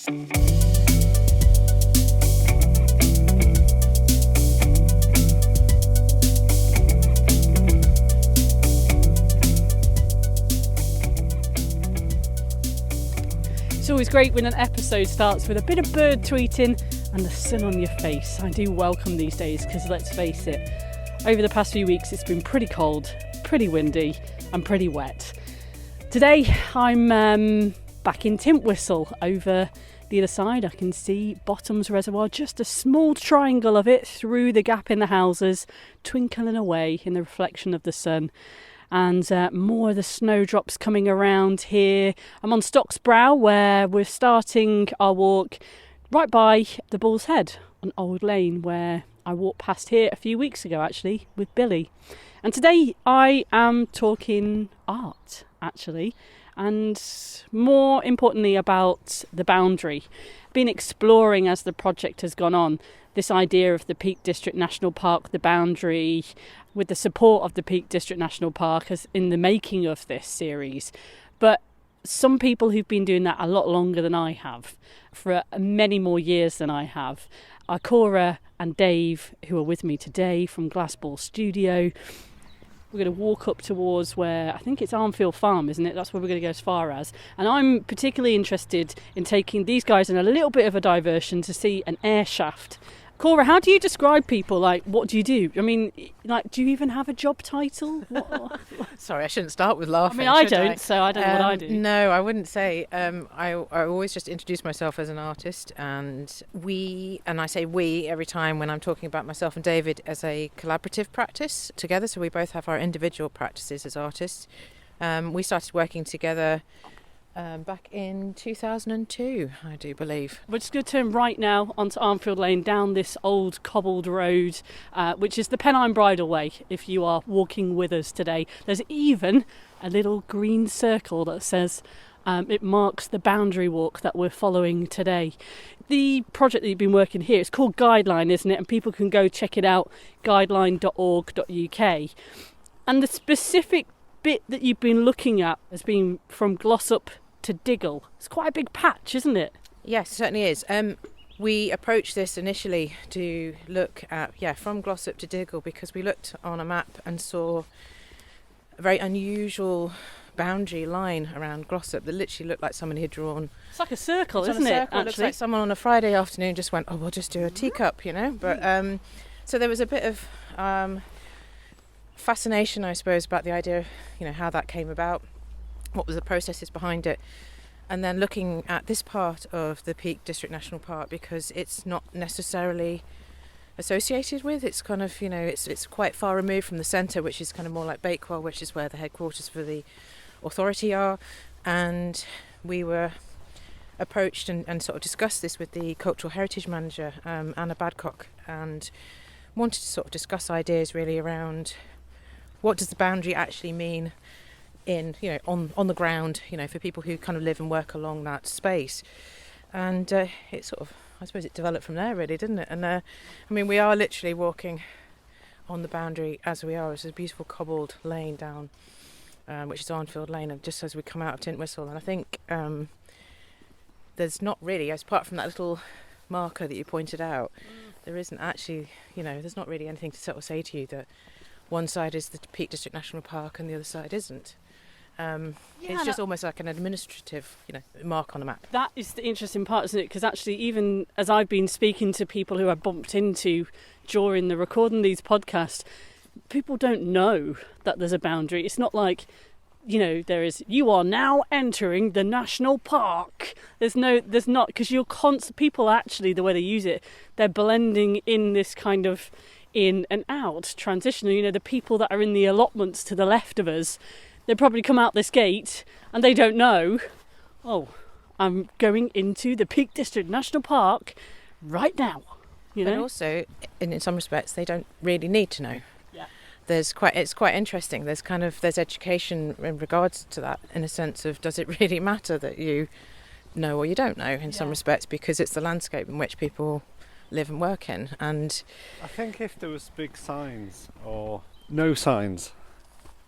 It's always great when an episode starts with a bit of bird tweeting and the sun on your face. I do welcome these days because, let's face it, over the past few weeks it's been pretty cold, pretty windy and pretty wet. Today I'm back in Tintwistle. Over the other side I can see Bottoms Reservoir, just a small triangle of it through the gap in the houses, twinkling away in the reflection of the sun. And more of the snowdrops coming around here. I'm on Stock's Brow, where we're starting our walk right by the Bull's Head on Old Lane, where I walked past here a few weeks ago actually with Billy. And today I am talking art actually, and more importantly about the boundary. Been exploring as the project has gone on this idea of the Peak District National Park, the boundary, with the support of the Peak District National Park as in the making of this series. But some people who've been doing that a lot longer than I have, for many more years than I have, are Cora and Dave, who are with me today from Glassball Studio. We're going to walk up towards where, I think it's Arnfield Farm, isn't it? That's where we're going to go as far as. And I'm particularly interested in taking these guys on a little bit of a diversion to see an airshaft. Cora, how do you describe people? Like, what do you do? I mean, like, do you even have a job title? Sorry, I shouldn't start with laughing. I don't, so I don't know what I do. No, I wouldn't say. I always just introduce myself as an artist, and I say we every time when I'm talking about myself and David as a collaborative practice together. So we both have our individual practices as artists. We started working together back in 2002, I do believe. We're just going to turn right now onto Arnfield Lane, down this old cobbled road, which is the Pennine Bridleway, if you are walking with us today. There's even a little green circle that says it marks the boundary walk that we're following today. The project that you've been working here, it's called GUIDEline, isn't it? And people can go check it out, guideline.org.uk. And the specific bit that you've been looking at has been from Glossop to Diggle. It's quite a big patch, isn't it? Yes, it certainly is. We approached this initially to look at, from Glossop to Diggle, because we looked on a map and saw a very unusual boundary line around Glossop that literally looked like somebody had drawn. It's like a circle, isn't it? Actually, it looks like someone on a Friday afternoon just went, we'll just do a teacup, you know. But so there was a bit of fascination, I suppose, about the idea of, how that came about, what was the processes behind it, and then looking at this part of the Peak District National Park, because it's not necessarily associated with, it's kind of, it's quite far removed from the centre, which is kind of more like Bakewell, which is where the headquarters for the authority are. And we were approached and sort of discussed this with the Cultural Heritage Manager, Anna Badcock, and wanted to sort of discuss ideas really around what does the boundary actually mean in, on the ground, for people who kind of live and work along that space. And it sort of, I suppose it developed from there really, didn't it? And we are literally walking on the boundary as we are. It's a beautiful cobbled lane down, which is Arnfield Lane, and just as we come out of Tintwistle. And I think there's not really, apart from that little marker that you pointed out, there isn't actually, there's not really anything to sort of say to you that one side is the Peak District National Park and the other side isn't. It's just almost like an administrative, mark on a map. That is the interesting part, isn't it? Because actually, even as I've been speaking to people who I bumped into during the recording of these podcasts, people don't know that there's a boundary. It's not like, there is, you are now entering the national park. There's not, because people actually, the way they use it, they're blending in this kind of in and out transition. The people that are in the allotments to the left of us, they probably come out this gate and they don't know, I'm going into the Peak District National Park right now. But also, in some respects, they don't really need to know. Yeah. It's quite interesting. There's education in regards to that, in a sense of, does it really matter that you know or you don't know in some respects, because it's the landscape in which people live and work in. And I think if there was big signs or no signs,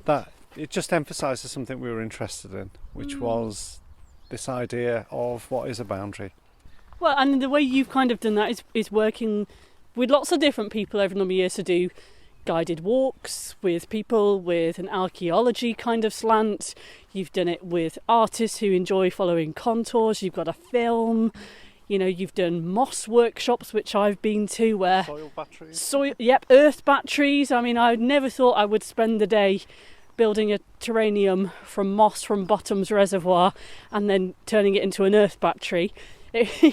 that it just emphasises something we were interested in, which was this idea of what is a boundary. Well, and the way you've kind of done that is working with lots of different people over a number of years to do guided walks with people with an archaeology kind of slant. You've done it with artists who enjoy following contours. You've got a film. You know, you've done moss workshops, which I've been to, where Soil batteries. Earth batteries. I mean, I never thought I would spend the day building a terrarium from moss from Bottom's Reservoir and then turning it into an earth battery. You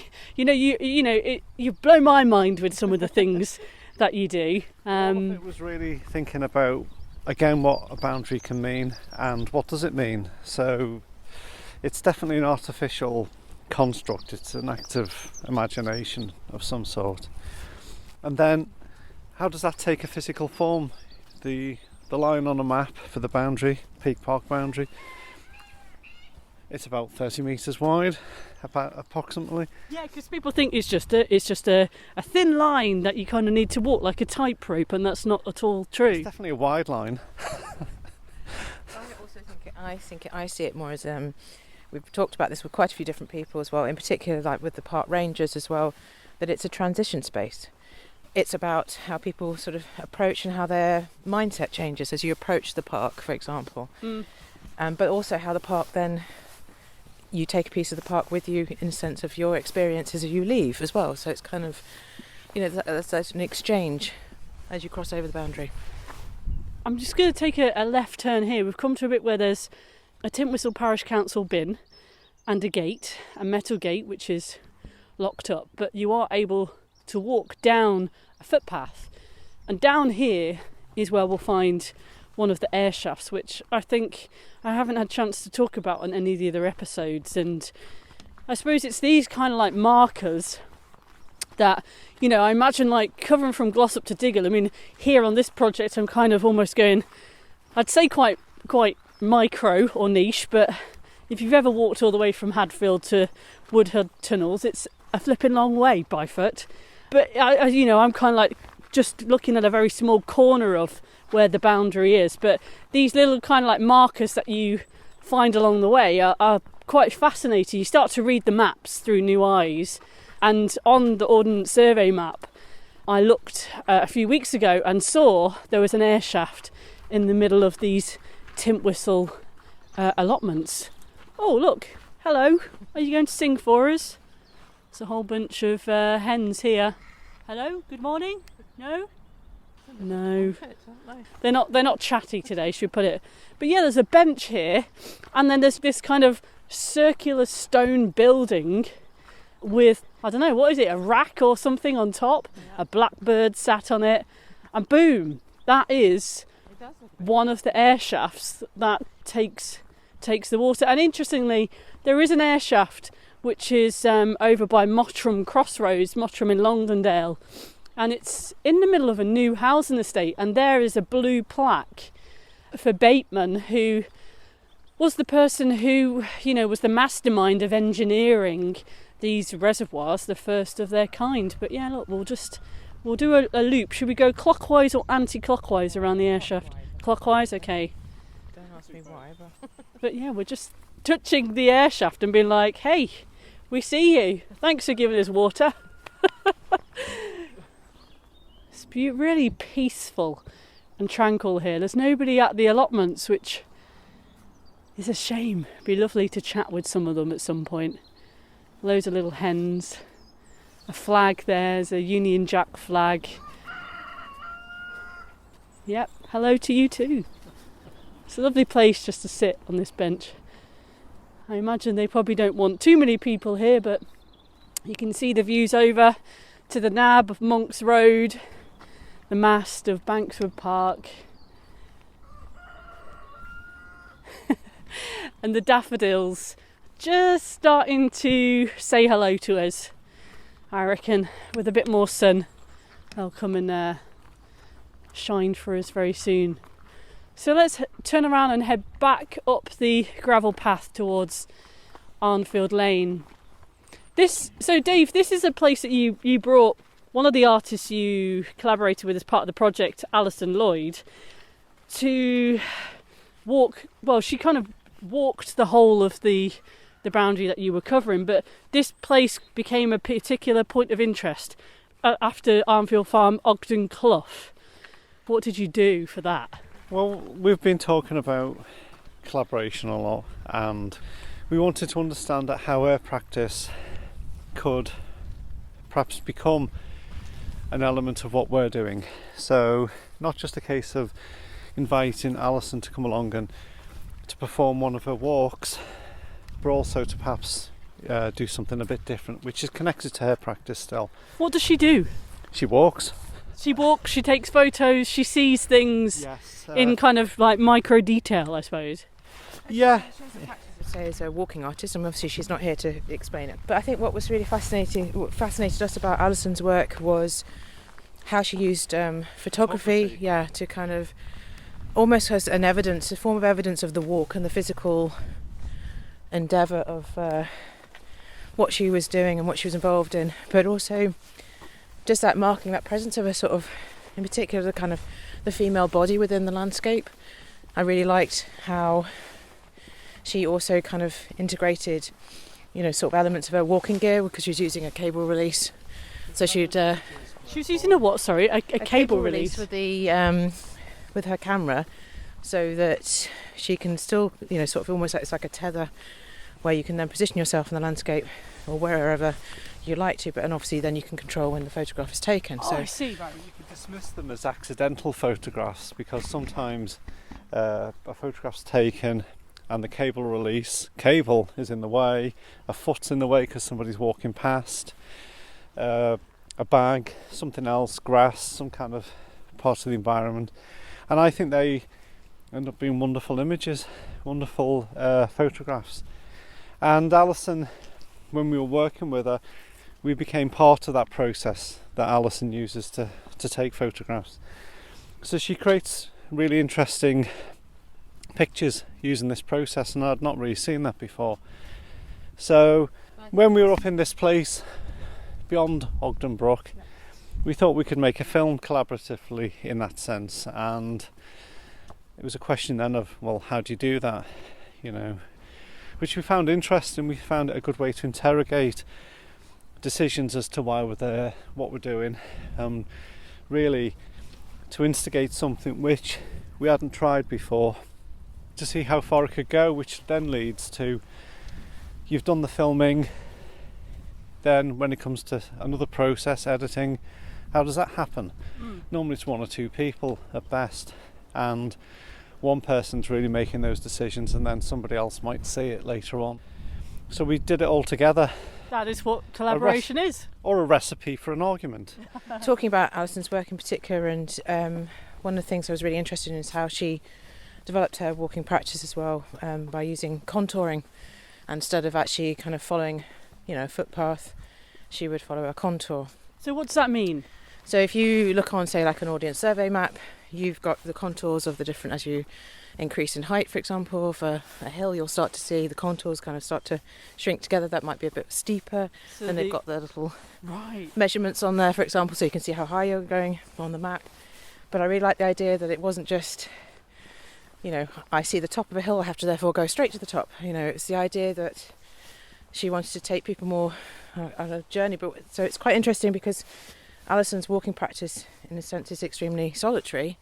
blow my mind with some of the things that you do. It was really thinking about, again, what a boundary can mean and what does it mean. So it's definitely an artificial construct. It's an act of imagination of some sort. And then how does that take a physical form? The line on a map for the boundary, Peak Park boundary, it's about 30 metres wide, about approximately. Yeah, because people think it's just a thin line that you kind of need to walk like a tightrope, and that's not at all true. It's definitely a wide line. I see it more as we've talked about this with quite a few different people as well, in particular like with the park rangers as well, that it's a transition space. It's about how people sort of approach and how their mindset changes as you approach the park, for example. But also how the park then, you take a piece of the park with you in the sense of your experiences as you leave as well. So it's kind of, that's an exchange as you cross over the boundary. I'm just going to take a left turn here. We've come to a bit where there's a Tintwistle Parish Council bin and a gate, a metal gate, which is locked up. But you are able to walk down a footpath. And down here is where we'll find one of the airshafts, which I think I haven't had a chance to talk about on any of the other episodes. And I suppose it's these kind of like markers that, I imagine like covering from Glossop to Diggle. I mean, here on this project, I'm kind of almost going, I'd say quite micro or niche, but if you've ever walked all the way from Hadfield to Woodhead Tunnels, it's a flipping long way by foot. But I'm kind of like just looking at a very small corner of where the boundary is. But these little kind of like markers that you find along the way are quite fascinating. You start to read the maps through new eyes. And on the Ordnance Survey map, I looked a few weeks ago and saw there was an air shaft in the middle of these Tintwistle allotments. Oh, look. Hello. Are you going to sing for us? There's a whole bunch of hens here. Hello. Good morning. No? No. They're not chatty today, should we put it. But yeah, there's a bench here, and then there's this kind of circular stone building with, I don't know, what is it, a rack or something on top? Yeah. A blackbird sat on it, and boom, that is one of the air shafts that takes the water. And interestingly, there is an air shaft which is over by Mottram Crossroads, Mottram in Longdendale, and it's in the middle of a new housing estate, and there is a blue plaque for Bateman, who was the person who, was the mastermind of engineering these reservoirs, the first of their kind. But yeah, look, we'll do a loop. Should we go clockwise or anti-clockwise around the air shaft? Clockwise, okay. Don't ask me why, but yeah, we're just touching the air shaft and being like, hey, we see you. Thanks for giving us water. It's really peaceful and tranquil here. There's nobody at the allotments, which is a shame. It'd be lovely to chat with some of them at some point. Loads of little hens. A flag there's a Union Jack flag. Yep, hello to you too. It's a lovely place just to sit on this bench. I imagine they probably don't want too many people here, but you can see the views over to the nab of Monk's Road, the mast of Bankswood Park, and the daffodils just starting to say hello to us. I reckon with a bit more sun, they'll come and shine for us very soon. So let's turn around and head back up the gravel path towards Arnfield Lane. So Dave, this is a place that you brought one of the artists you collaborated with as part of the project, Alison, Lloyd, to walk. Well, she kind of walked the whole of the the boundary that you were covering. But this place became a particular point of interest after Arnfield Farm, Ogden Clough. What did you do for that? Well, we've been talking about collaboration a lot, and we wanted to understand how air practice could perhaps become an element of what we're doing. So not just a case of inviting Alison to come along and to perform one of her walks, but also to perhaps do something a bit different, which is connected to her practice still. What does she do? She walks. She walks, she takes photos, she sees things in kind of like micro detail, I suppose. Yeah. She has a practice, say, as a walking artist, and obviously she's not here to explain it. But I think what was really what fascinated us about Alison's work was how she used photography, to kind of almost as an evidence, a form of evidence of the walk and the physical endeavour of what she was doing and what she was involved in, but also just that marking, that presence of a sort of, in particular, the kind of the female body within the landscape. I really liked how she also kind of integrated, sort of elements of her walking gear, because she was using a cable release. So she was using a what? Sorry, a cable release with the with her camera, so that she can still, sort of almost like it's like a tether, where you can then position yourself in the landscape or wherever you like to, and obviously then you can control when the photograph is taken. Oh, so I see. Right, you could dismiss them as accidental photographs, because sometimes a photograph's taken and the cable is in the way, a foot's in the way because somebody's walking past, a bag, something else, grass, some kind of part of the environment, and I think they end up being wonderful images, wonderful photographs. And Alison, when we were working with her, we became part of that process that Alison uses to take photographs. So she creates really interesting pictures using this process, and I'd not really seen that before. So when we were up in this place beyond Ogden Brook, we thought we could make a film collaboratively in that sense, and it was a question then of, well, how do you do that, which we found interesting. We found it a good way to interrogate decisions as to why we're there, what we're doing, really to instigate something which we hadn't tried before, to see how far it could go, which then leads to, you've done the filming, then when it comes to another process, editing, how does that happen? Normally it's one or two people at best, and one person's really making those decisions, and then somebody else might see it later on. So we did it all together. That is what collaboration is. Or a recipe for an argument. Talking about Alison's work in particular, and one of the things I was really interested in is how she developed her walking practice as well, by using contouring. Instead of actually kind of following, a footpath, she would follow a contour. So what does that mean? So if you look on, say, like an audience survey map, you've got the contours of the different, as you increase in height, for example, for a hill, you'll start to see the contours kind of start to shrink together. That might be a bit steeper. So and they've got the little measurements on there, for example, so you can see how high you're going on the map. But I really like the idea that it wasn't just, I see the top of a hill, I have to therefore go straight to the top. It's the idea that she wanted to take people more on a journey. But so it's quite interesting, because Alison's walking practice, in a sense, is extremely solitary,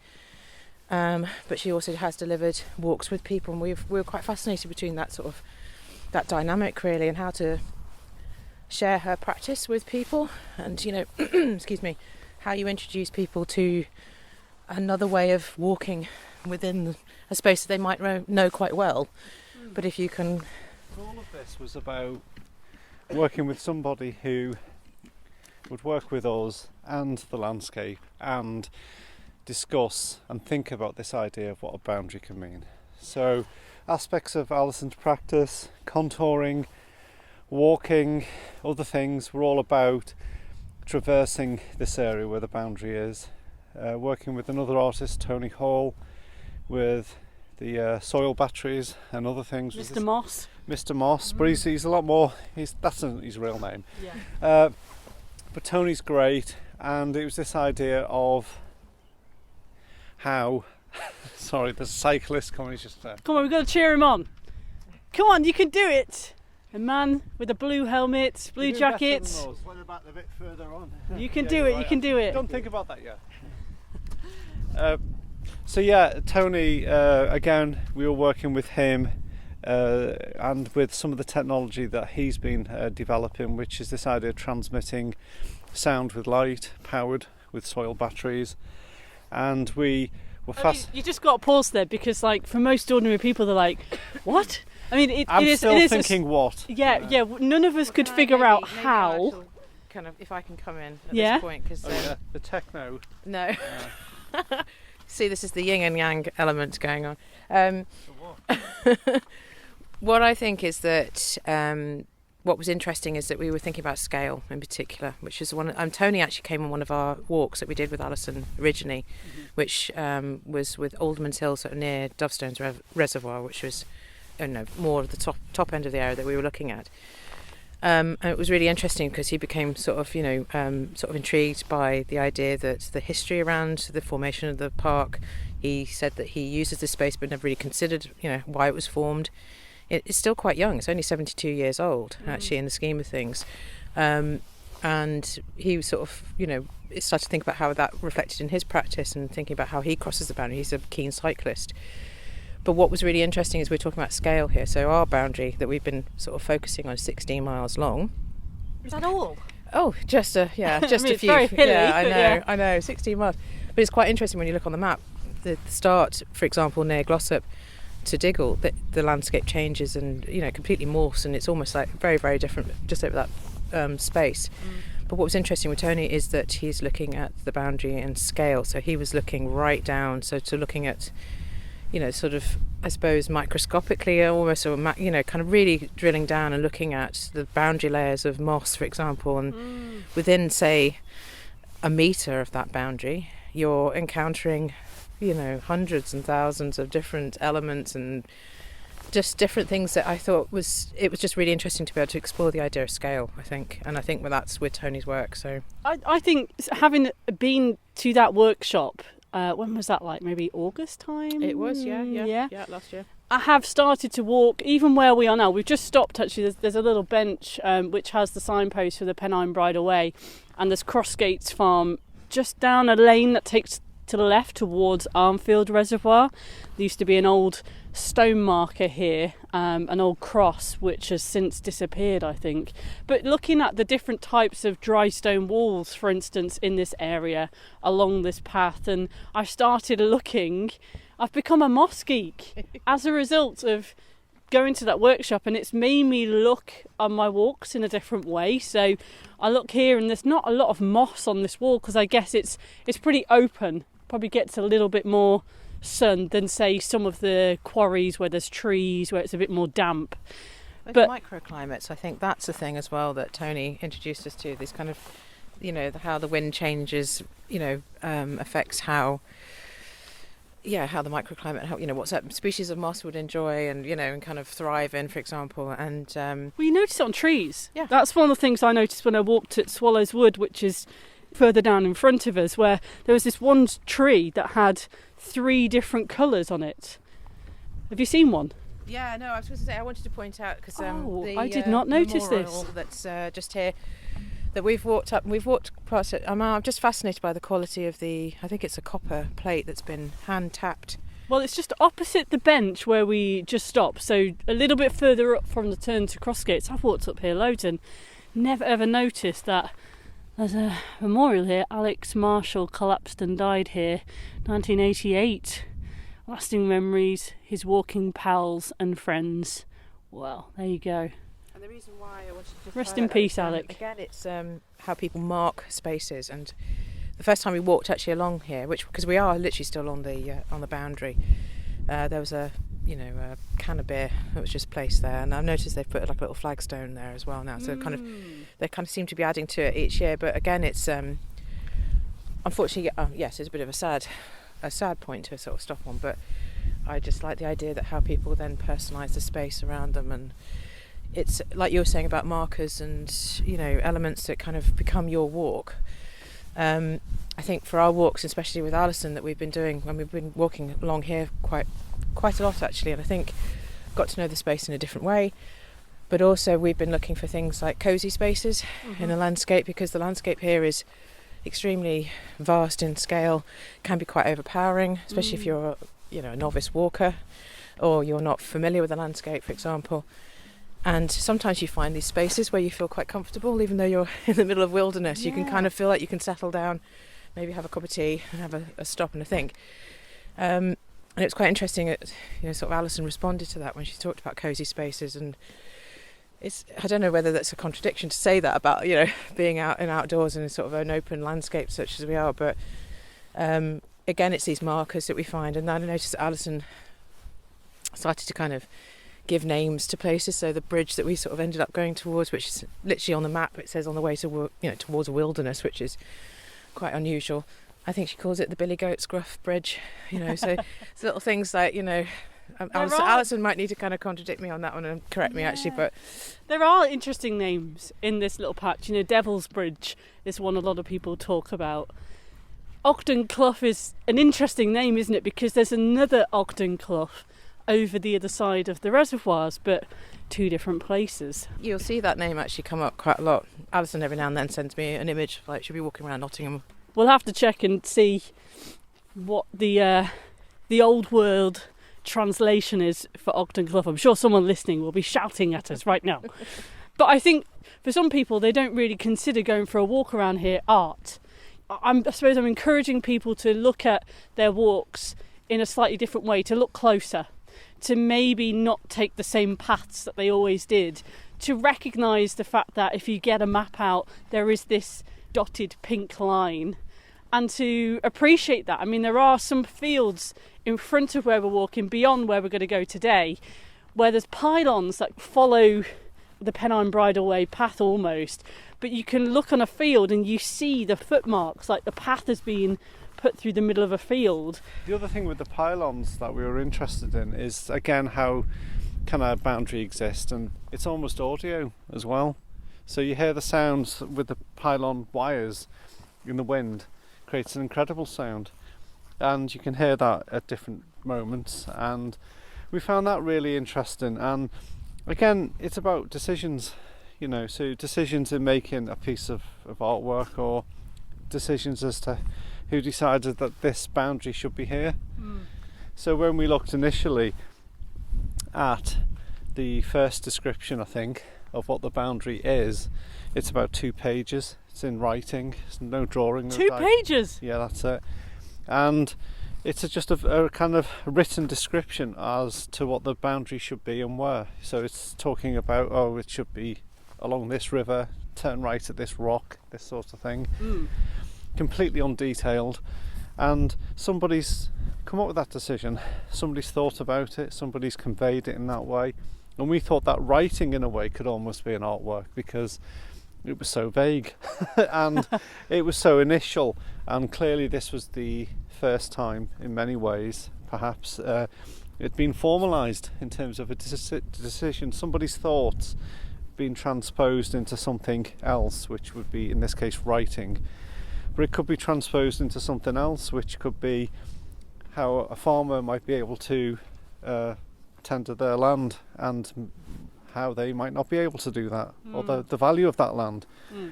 but she also has delivered walks with people, and we were quite fascinated between that dynamic, really, and how to share her practice with people, and excuse me, how you introduce people to another way of walking within a space that they might know quite well. But if you can, all of this was about working with somebody who would work with us and the landscape and discuss and think about this idea of what a boundary can mean. So aspects of Alison's practice, contouring, walking, other things, were all about traversing this area where the boundary is, working with another artist, Tony Hall, with the soil batteries and other things. Mr. Moss. Mr. Moss, but he's a lot more, that's his real name. Yeah. But Tony's great, and it was this idea of how, sorry, there's a cyclist coming, he's just there. Come on, we've got to cheer him on. Come on, you can do it. A man with a blue helmet, blue jacket. What about a bit further on? You can do it, you can do it. Don't think about that yet. So yeah, Tony, again, we were working with him and with some of the technology that he's been developing, which is this idea of transmitting sound with light, powered with soil batteries. And we were you just got to pause there, because like for most ordinary people, they're like, what? I mean, I'm it still is thinking what? Yeah, none of us could figure out how. Kind of, if I can come in at Yeah. this point, because the techno. no. See, this is the yin and yang element going on. What I think is that what was interesting is that we were thinking about scale in particular, which is one. Tony actually came on one of our walks that we did with Alison originally, which was with Alderman's Hill, sort of near Dovestones Reservoir, which was more of the top end of the area that we were looking at. And it was really interesting because he became sort of intrigued by the idea that the history around the formation of the park. He said that he uses this space but never really considered, why it was formed. It's still quite young. It's only 72 years old, actually, in the scheme of things. And he sort of, started to think about how that reflected in his practice and thinking about how he crosses the boundary. He's a keen cyclist. But what was really interesting is we're talking about scale here. So our boundary that we've been sort of focusing on is 16 miles long. Is that all? Oh, just a few. It's very hilly, I know, 16 miles. But it's quite interesting when you look on the map. The start, for example, near Glossop to Diggle, the landscape changes and completely morphs, and it's almost like very, very different just over that space. But what was interesting with Tony is that he's looking at the boundary in scale. So he was looking right down, looking at sort of, I suppose, microscopically almost, or kind of really drilling down and looking at the boundary layers of moss, for example, and within, say, a metre of that boundary, you're encountering hundreds and thousands of different elements and just different things that I thought it was just really interesting to be able to explore the idea of scale, I think. And I think that's with Tony's work. So I think, having been to that workshop, when was that, like maybe August time? It was, yeah, last year. I have started to walk, even where we are now. We've just stopped, actually. There's a little bench which has the signpost for the Pennine Bridle Way, and there's Crossgates Farm just down a lane that takes to the left towards Arnfield Reservoir. There used to be an old stone marker here, an old cross, which has since disappeared, I think. But looking at the different types of dry stone walls, for instance, in this area along this path, and I started looking, I've become a moss geek as a result of going to that workshop, and it's made me look on my walks in a different way. So I look here and there's not a lot of moss on this wall because I guess it's pretty open, probably gets a little bit more sun than, say, some of the quarries where there's trees, where it's a bit more damp. But microclimates, I think that's the thing as well that Tony introduced us to, this kind of, how the wind changes, affects how the microclimate, how, what certain species of moss would enjoy and, and kind of thrive in, for example. And well, you notice it on trees. Yeah. That's one of the things I noticed when I walked at Swallows Wood, which is further down in front of us, where there was this one tree that had 3 different colours on it. Have you seen one? Yeah, no, I was going to say, I wanted to point out, because I did not notice this. That's just here, that we've walked past it. I'm just fascinated by the quality of I think it's a copper plate that's been hand tapped. Well, it's just opposite the bench where we just stopped, so a little bit further up from the turn to Crossgates. I've walked up here loads and never ever noticed that there's a memorial here. Alex Marshall collapsed and died here, 1988. Lasting memories, his walking pals and friends. Well, there you go. And the reason why I wanted to rest in peace, Alec. Again, it's how people mark spaces. And the first time we walked actually along here, because we are literally still on the boundary, there was a can of beer that was just placed there, and I've noticed they've put like a little flagstone there as well now. So they kind of seem to be adding to it each year. But again, it's unfortunately, yes, it's a bit of a sad point to sort of stop on. But I just like the idea that how people then personalise the space around them, and it's like you were saying about markers and elements that kind of become your walk. I think for our walks, especially with Alison, that we've been doing when we've been walking along here quite a lot actually, and I think got to know the space in a different way. But also we've been looking for things like cosy spaces in the landscape, because the landscape here is extremely vast in scale, can be quite overpowering, especially if you're, a novice walker or you're not familiar with the landscape, for example. And sometimes you find these spaces where you feel quite comfortable, even though you're in the middle of wilderness. You can kind of feel like you can settle down, maybe have a cup of tea and have a stop and a think. And it's quite interesting that, sort of Alison responded to that when she talked about cosy spaces. And I don't know whether that's a contradiction to say that about, being out and outdoors in a sort of an open landscape such as we are. But again, it's these markers that we find. And then I noticed that Alison started to kind of give names to places. So the bridge that we sort of ended up going towards, which is literally on the map, it says on the way to, towards a wilderness, which is quite unusual. I think she calls it the Billy Goat Scruff Bridge, so it's little things like, Alison might need to kind of contradict me on that one and correct me actually, but there are interesting names in this little patch. Devil's Bridge is one a lot of people talk about. Ogden Clough is an interesting name, isn't it? Because there's another Ogden Clough over the other side of the reservoirs, but two different places. You'll see that name actually come up quite a lot. Alison every now and then sends me an image, like she'll be walking around Nottingham. We'll have to check and see what the old world translation is for Ogden Clough. I'm sure someone listening will be shouting at us right now. But I think for some people, they don't really consider going for a walk around here art. I suppose I'm encouraging people to look at their walks in a slightly different way, to look closer, to maybe not take the same paths that they always did, to recognise the fact that if you get a map out, there is this dotted pink line, and to appreciate that. I mean, there are some fields in front of where we're walking, beyond where we're going to go today, where there's pylons that follow the Pennine Bridleway path almost, but you can look on a field and you see the footmarks, like the path has been put through the middle of a field. The other thing with the pylons that we were interested in is, again, how can a boundary exist, and it's almost audio as well. So you hear the sounds with the pylon wires in the wind, creates an incredible sound, and you can hear that at different moments, and we found that really interesting. And again, it's about decisions, so decisions in making a piece of artwork, or decisions as to who decided that this boundary should be here. So when we looked initially at the first description, I think, of what the boundary is, it's about 2 pages. It's in writing, it's no drawing. 2 pages? Yeah, that's it. And it's just a kind of written description as to what the boundary should be and where. So it's talking about, it should be along this river, turn right at this rock, this sort of thing. Completely undetailed, and somebody's come up with that decision, somebody's thought about it, somebody's conveyed it in that way, and we thought that writing in a way could almost be an artwork, because it was so vague and it was so initial, and clearly this was the first time in many ways perhaps it'd been formalised in terms of a decision, somebody's thoughts being transposed into something else, which would be in this case writing. But it could be transposed into something else, which could be how a farmer might be able to tend to their land, and how they might not be able to do that, or the value of that land,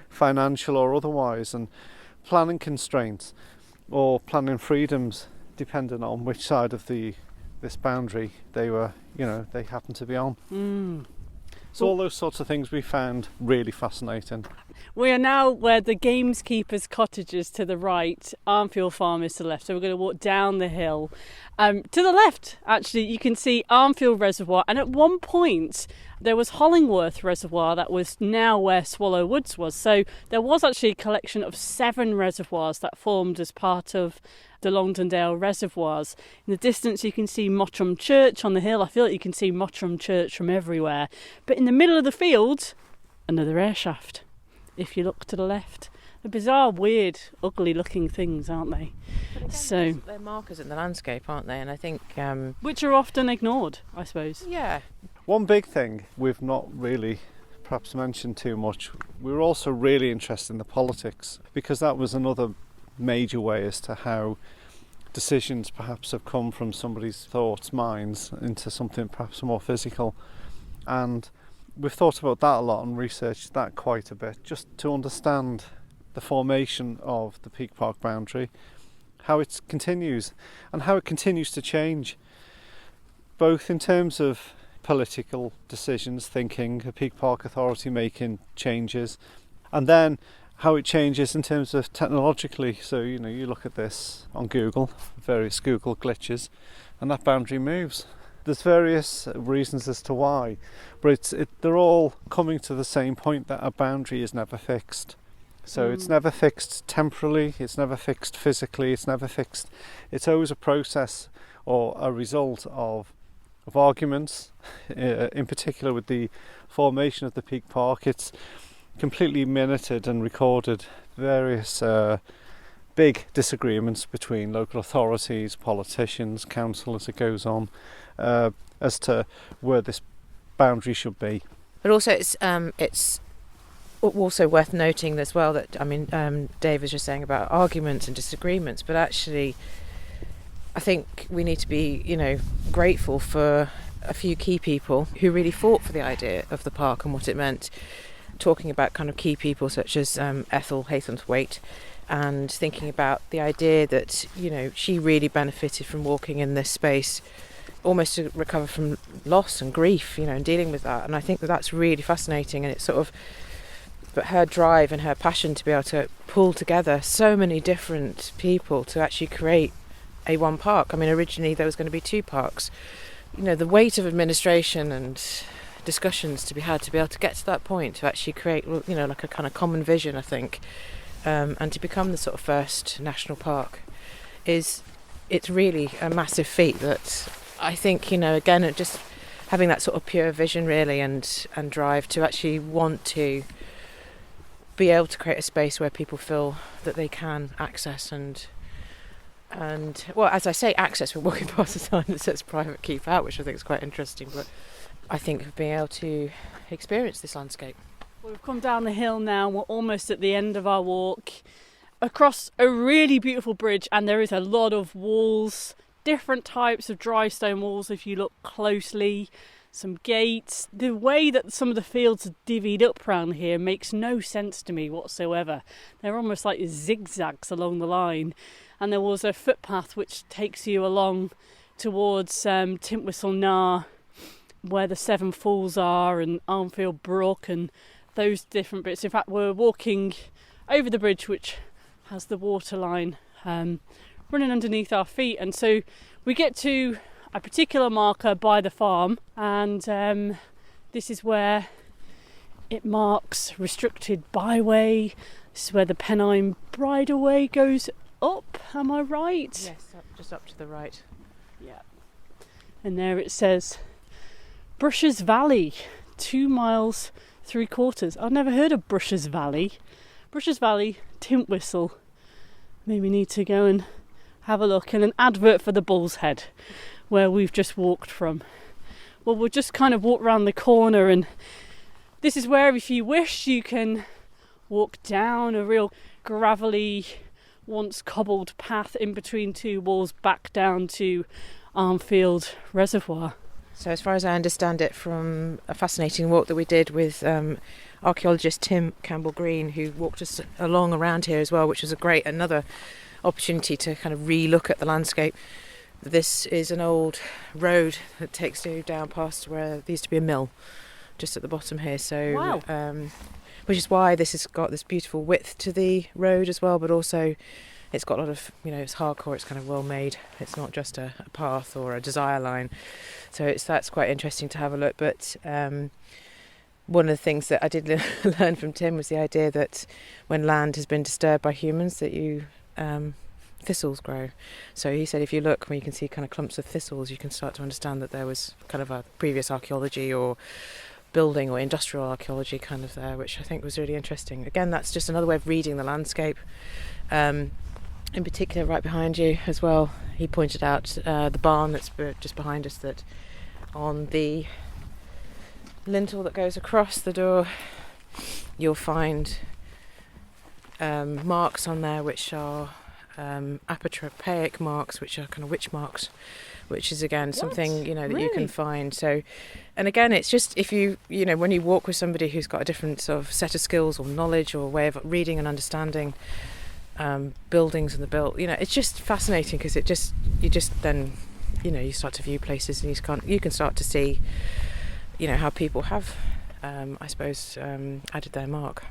financial or otherwise, and planning constraints or planning freedoms, depending on which side of this boundary they were, they happened to be on. So all those sorts of things we found really fascinating. We are now where the gameskeeper's cottage is to the right, Arnfield Farm is to the left, so we're going to walk down the hill. To the left, actually, you can see Arnfield Reservoir, and at one point there was Hollingworth Reservoir that was now where Swallow Woods was. So there was actually a collection of 7 reservoirs that formed as part of the Longdendale reservoirs. In the distance you can see Mottram Church on the hill. I feel like you can see Mottram Church from everywhere. But in the middle of the field, another airshaft. If you look to the left, they're bizarre, weird, ugly looking things, aren't they? So they're markers in the landscape, aren't they? And I think which are often ignored, I suppose. Yeah. One big thing we've not really perhaps mentioned too much, we were also really interested in the politics, because that was another major way as to how decisions perhaps have come from somebody's thoughts, minds, into something perhaps more physical. And we've thought about that a lot and researched that quite a bit, just to understand the formation of the Peak Park boundary, how it continues and how it continues to change, both in terms of political decisions, thinking, a Peak Park Authority making changes, and then how it changes in terms of technologically. So, you know, you look at this on Google, various Google glitches, and that boundary moves. There's various reasons as to why, but they're all coming to the same point, that a boundary is never fixed. So it's never fixed temporally, it's never fixed physically, it's never fixed. It's always a process or a result of arguments, in particular with the formation of the Peak Park. It's completely minuted and recorded various big disagreements between local authorities, politicians, council as it goes on, as to where this boundary should be. But also it's also worth noting as well that, Dave was just saying about arguments and disagreements, but actually I think we need to be, grateful for a few key people who really fought for the idea of the park and what it meant. Talking about kind of key people such as Ethel Haythornthwaite, and thinking about the idea that, she really benefited from walking in this space, almost to recover from loss and grief, and dealing with that. And I think that that's really fascinating, and it's sort of, but her drive and her passion to be able to pull together so many different people to actually create a one park. Originally there was going to be two parks. The weight of administration and discussions to be had to be able to get to that point, to actually create, like a kind of common vision, I think, and to become the sort of first national park, it's really a massive feat that I think, again, just having that sort of pure vision really and drive to actually want to be able to create a space where people feel that they can access and well, as I say, access, we're walking past a sign that says private keep out, which I think is quite interesting, but I think of being able to experience this landscape. Well, we've come down the hill now, we're almost at the end of our walk, across a really beautiful bridge, and there is a lot of walls, different types of dry stone walls if you look closely, some gates. The way that some of the fields are divvied up around here makes no sense to me whatsoever. They're almost like zigzags along the line, and there was a footpath which takes you along towards Tintwistle Nar, where the Seven Falls are, and Arnfield Brook and those different bits. In fact, we're walking over the bridge which has the water line running underneath our feet, and so we get to a particular marker by the farm, and this is where it marks restricted byway. This is where the Pennine Bridleway goes up, am I right? Yes, just up to the right. Yeah. And there it says Brushes Valley, 2 miles 3/4. I've never heard of Brushes Valley. Brushes Valley, Tintwistle. Maybe we need to go and have a look. And an advert for the Bull's Head, where we've just walked from. Well, we'll just kind of walk around the corner, and this is where, if you wish, you can walk down a real gravelly, once cobbled path in between two walls back down to Arnfield Reservoir. So as far as I understand it, from a fascinating walk that we did with archaeologist Tim Campbell-Green, who walked us along around here as well, which was another opportunity to kind of re-look at the landscape. This is an old road that takes you down past where there used to be a mill just at the bottom here. So, wow. Which is why this has got this beautiful width to the road as well, but also it's got a lot of, it's hardcore, it's kind of well made. It's not just a path or a desire line. So that's quite interesting to have a look. But one of the things that I did learn from Tim was the idea that when land has been disturbed by humans, that thistles grow. So he said if you look, when you can see kind of clumps of thistles, you can start to understand that there was kind of a previous archaeology or building or industrial archaeology kind of there, which I think was really interesting. Again, that's just another way of reading the landscape. In particular, right behind you as well, he pointed out the barn that's just behind us, that on the lintel that goes across the door, you'll find marks on there which are apotropaic marks, which are kind of witch marks, which is again something that you can find. So, and again, it's just if when you walk with somebody who's got a different sort of set of skills or knowledge or way of reading and understanding buildings and the built, it's just fascinating because you start to view places and you can start to see how people have added their mark.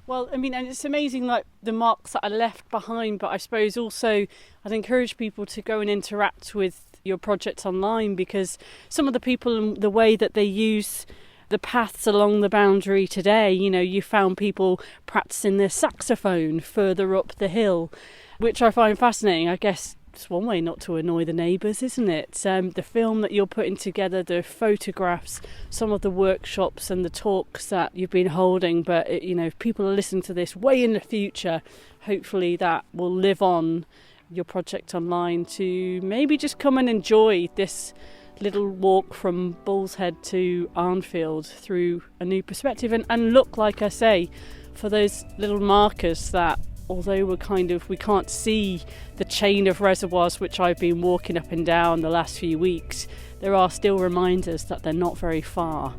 Well, I mean, and it's amazing, like the marks that are left behind, but I suppose also I'd encourage people to go and interact with your project online, because some of the people and the way that they use the paths along the boundary today, you found people practicing their saxophone further up the hill, which I find fascinating. I guess it's one way not to annoy the neighbours, isn't it? The film that you're putting together, the photographs, some of the workshops and the talks that you've been holding, but if people are listening to this way in the future, hopefully that will live on your project online to maybe just come and enjoy this little walk from Bull's Head to Arnfield through a new perspective and look, like I say, for those little markers that, although we can't see the chain of reservoirs which I've been walking up and down the last few weeks, there are still reminders that they're not very far.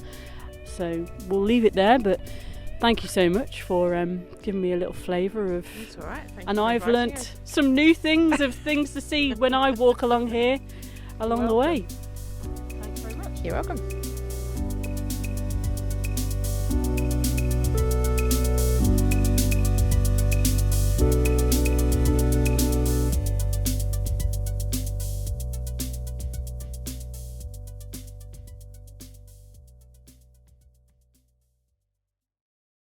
So we'll leave it there, but thank you so much for giving me a little flavour of... That's all right. Thank and you I've learnt some new things things to see when I walk along here, the way. Thanks very much. You're welcome.